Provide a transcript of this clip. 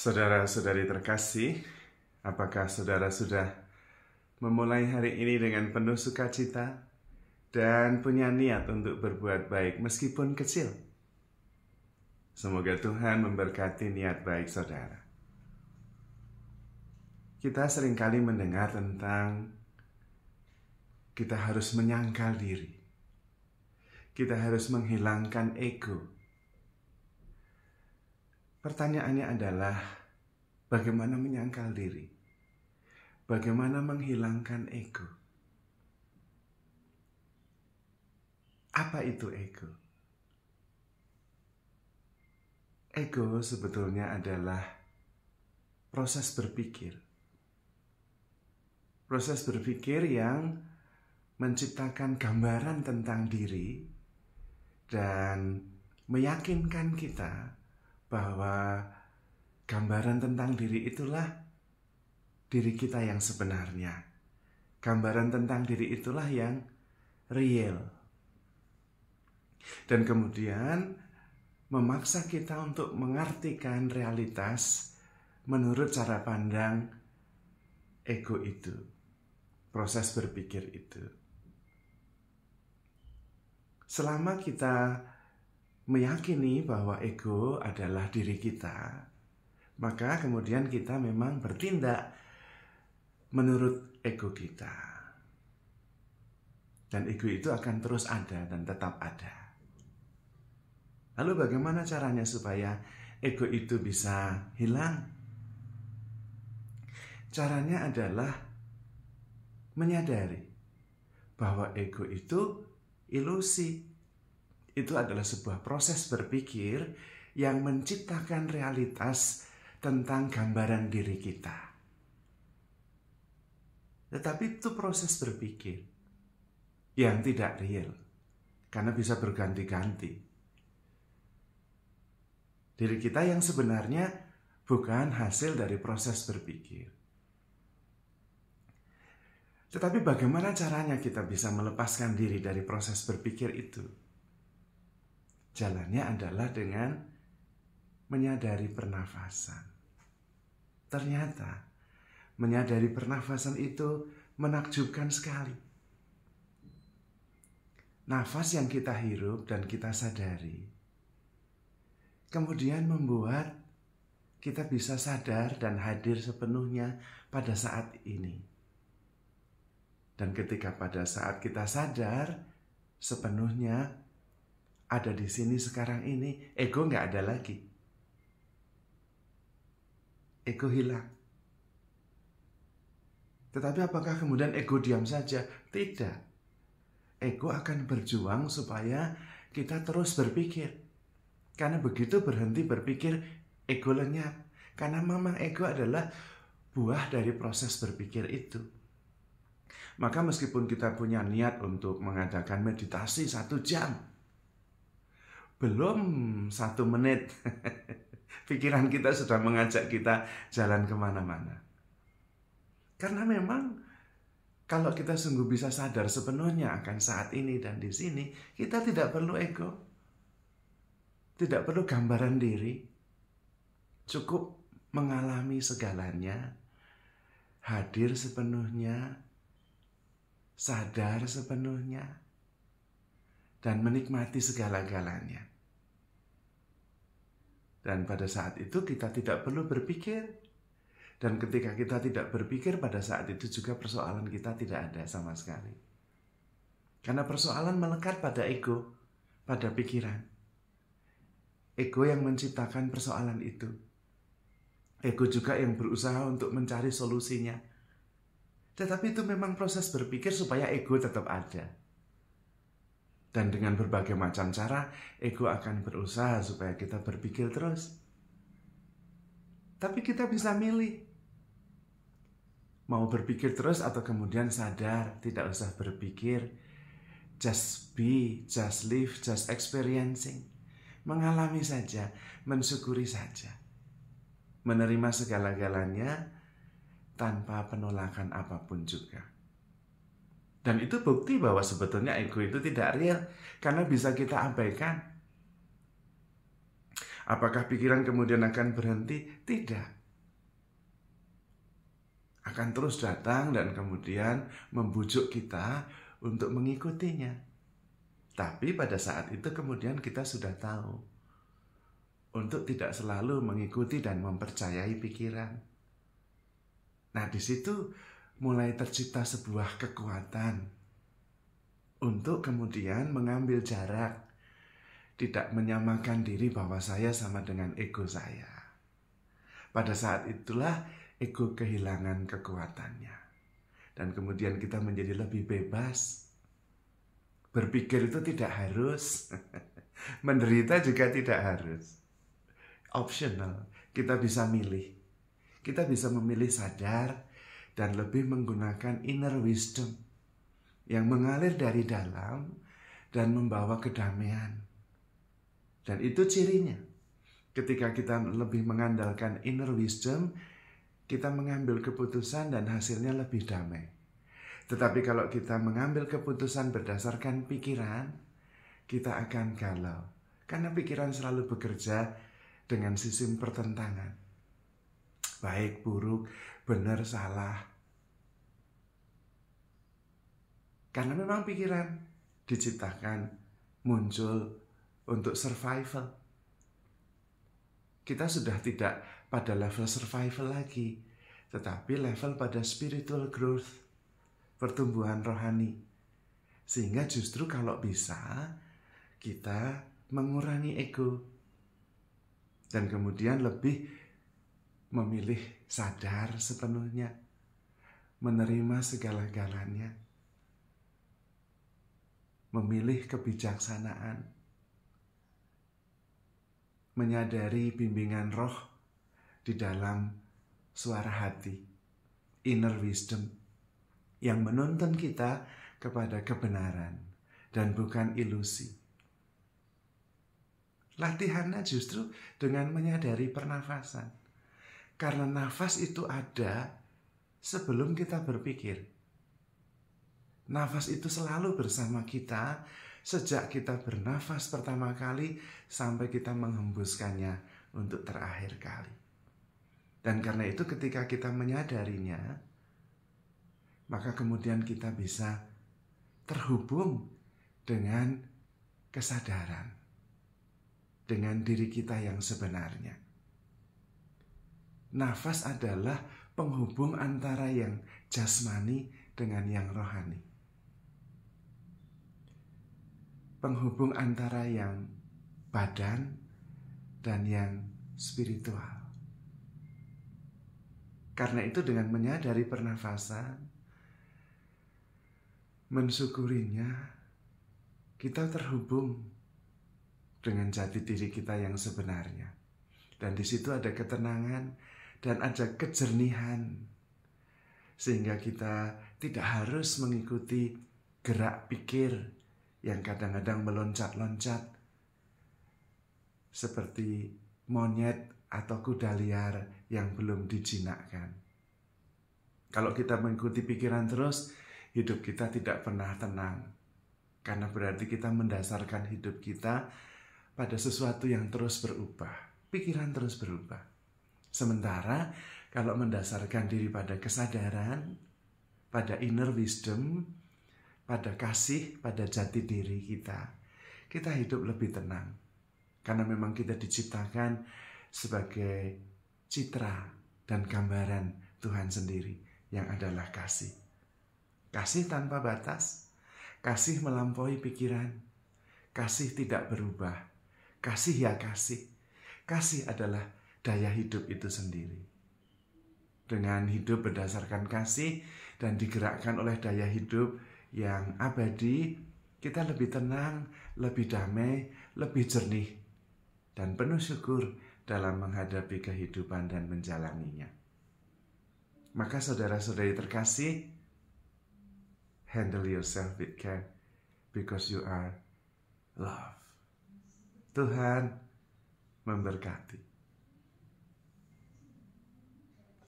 Saudara-saudari terkasih, apakah saudara sudah memulai hari ini dengan penuh sukacita dan punya niat untuk berbuat baik meskipun kecil? Semoga Tuhan memberkati niat baik saudara. Kita seringkali mendengar tentang kita harus menyangkal diri. Kita harus menghilangkan ego. Pertanyaannya adalah, bagaimana menyangkal diri? Bagaimana menghilangkan ego? Apa itu ego? Ego sebetulnya adalah proses berpikir. Proses berpikir yang menciptakan gambaran tentang diri dan meyakinkan kita bahwa gambaran tentang diri itulah diri kita yang sebenarnya. Gambaran tentang diri itulah yang real. Dan kemudian memaksa kita untuk mengartikan realitas menurut cara pandang ego itu, proses berpikir itu. Selama kita meyakini bahwa ego adalah diri kita, maka kemudian kita memang bertindak menurut ego kita. Dan ego itu akan terus ada dan tetap ada. Lalu bagaimana caranya supaya ego itu bisa hilang? Caranya adalah menyadari bahwa ego itu ilusi. Itu adalah sebuah proses berpikir yang menciptakan realitas tentang gambaran diri kita. Tetapi itu proses berpikir yang tidak real, karena bisa berganti-ganti. Diri kita yang sebenarnya bukan hasil dari proses berpikir. Tetapi bagaimana caranya kita bisa melepaskan diri dari proses berpikir itu? Jalannya adalah dengan menyadari pernafasan. Ternyata menyadari pernafasan itu menakjubkan sekali. Nafas yang kita hirup dan kita sadari, kemudian membuat kita bisa sadar dan hadir sepenuhnya pada saat ini. Dan ketika pada saat kita sadar sepenuhnya ada di sini sekarang ini, ego nggak ada lagi. Ego hilang. Tetapi apakah kemudian ego diam saja? Tidak. Ego akan berjuang supaya kita terus berpikir. Karena begitu berhenti berpikir, ego lenyap. Karena memang ego adalah buah dari proses berpikir itu. Maka meskipun kita punya niat untuk mengadakan meditasi 1 jam, belum 1 menit, pikiran kita sudah mengajak kita jalan kemana-mana. Karena memang kalau kita sungguh bisa sadar sepenuhnya akan saat ini dan di sini, kita tidak perlu ego. Tidak perlu gambaran diri. Cukup mengalami segalanya, hadir sepenuhnya, sadar sepenuhnya, dan menikmati segala-galanya. Dan pada saat itu kita tidak perlu berpikir. Dan ketika kita tidak berpikir, pada saat itu juga persoalan kita tidak ada sama sekali. Karena persoalan melekat pada ego, pada pikiran. Ego yang menciptakan persoalan itu. Ego juga yang berusaha untuk mencari solusinya. Tetapi itu memang proses berpikir supaya ego tetap ada. Dan dengan berbagai macam cara, ego akan berusaha supaya kita berpikir terus. Tapi kita bisa milih. Mau berpikir terus atau kemudian sadar, tidak usah berpikir. Just be, just live, just experiencing. Mengalami saja, mensyukuri saja. Menerima segala-galanya tanpa penolakan apapun juga. Dan itu bukti bahwa sebetulnya ego itu tidak real, karena bisa kita abaikan. Apakah pikiran kemudian akan berhenti? Tidak. Akan terus datang dan kemudian membujuk kita untuk mengikutinya. Tapi pada saat itu kemudian kita sudah tahu untuk tidak selalu mengikuti dan mempercayai pikiran. Nah, di situ mulai tercipta sebuah kekuatan untuk kemudian mengambil jarak, tidak menyamakan diri bahwa saya sama dengan ego saya. Pada saat itulah ego kehilangan kekuatannya. Dan kemudian kita menjadi lebih bebas. Berpikir itu tidak harus. Menderita juga tidak harus. Optional. Kita bisa milih. Kita bisa memilih sadar dan lebih menggunakan inner wisdom yang mengalir dari dalam dan membawa kedamaian. Dan itu cirinya. Ketika kita lebih mengandalkan inner wisdom, kita mengambil keputusan dan hasilnya lebih damai. Tetapi kalau kita mengambil keputusan berdasarkan pikiran, kita akan galau. Karena pikiran selalu bekerja dengan sistem pertentangan. Baik, buruk, benar, salah. Karena memang pikiran diciptakan, muncul untuk survival. Kita sudah tidak pada level survival lagi, tetapi level pada spiritual growth, pertumbuhan rohani. Sehingga justru kalau bisa, kita mengurangi ego. Dan kemudian lebih memilih sadar sepenuhnya, menerima segala-galanya, memilih kebijaksanaan, menyadari bimbingan roh di dalam suara hati, inner wisdom, yang menuntun kita kepada kebenaran dan bukan ilusi. Latihannya justru dengan menyadari pernafasan. Karena nafas itu ada sebelum kita berpikir. Nafas itu selalu bersama kita sejak kita bernafas pertama kali sampai kita menghembuskannya untuk terakhir kali. Dan karena itu ketika kita menyadarinya, maka kemudian kita bisa terhubung dengan kesadaran, dengan diri kita yang sebenarnya. Nafas adalah penghubung antara yang jasmani dengan yang rohani. Penghubung antara yang badan dan yang spiritual. Karena itu dengan menyadari pernafasan, mensyukurinya, kita terhubung dengan jati diri kita yang sebenarnya. Dan di situ ada ketenangan dan ada kejernihan. Sehingga kita tidak harus mengikuti gerak pikir yang kadang-kadang meloncat-loncat seperti monyet atau kuda liar yang belum dijinakkan. Kalau kita mengikuti pikiran terus, hidup kita tidak pernah tenang. Karena berarti kita mendasarkan hidup kita pada sesuatu yang terus berubah. Pikiran terus berubah. Sementara kalau mendasarkan diri pada kesadaran, pada inner wisdom, pada kasih, pada jati diri kita hidup lebih tenang. Karena memang kita diciptakan sebagai citra dan gambaran Tuhan sendiri yang adalah kasih. Kasih tanpa batas, kasih melampaui pikiran, kasih tidak berubah, kasih ya kasih. Kasih adalah daya hidup itu sendiri. Dengan hidup berdasarkan kasih dan digerakkan oleh daya hidup yang abadi, kita lebih tenang, lebih damai, lebih jernih, dan penuh syukur dalam menghadapi kehidupan dan menjalaninya. Maka saudara-saudari terkasih, handle yourself with care because you are love. Tuhan memberkati.